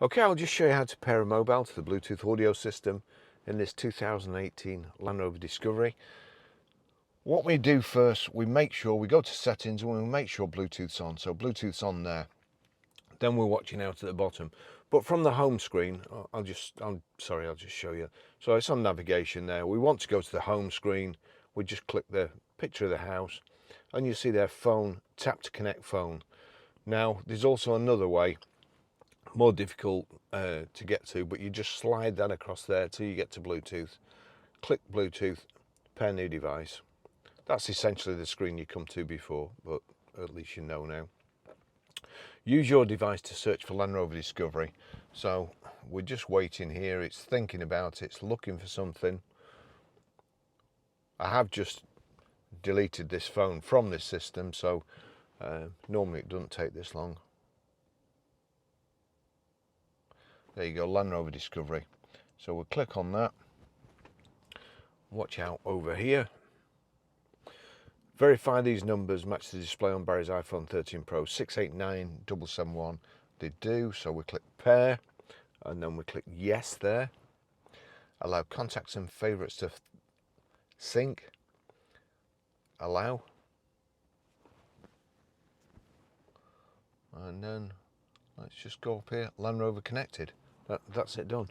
Okay, I'll just show you how to pair a mobile to the Bluetooth audio system in this 2018 Landrover Discovery. What we do first, we make sure we go to settings and we make sure Bluetooth's on. So Bluetooth's on there. Then we're watching out at the bottom. But from the home screen, I'll just show you. So it's on navigation there. We want to go to the home screen. We just click the picture of the house and you see their phone, tap to connect phone. Now, there's also another way, more difficult to get to, but you just slide that across there till you get to Bluetooth. Click Bluetooth, pair new device. That's essentially the screen you come to before, but at least you know now. Use your device to search for Landrover Discovery. So we're just waiting here, it's thinking about it, it's looking for something. I have just deleted this phone from this system, so normally it doesn't take this long. There you go, Landrover Discovery. So we'll click on that. Watch out over here. Verify these numbers match the display on Barry's iPhone 13 Pro 689771. They do, so we click pair and then we click yes there. Allow contacts and favorites to sync. Allow. And then let's just go up here, Landrover connected. That's it done.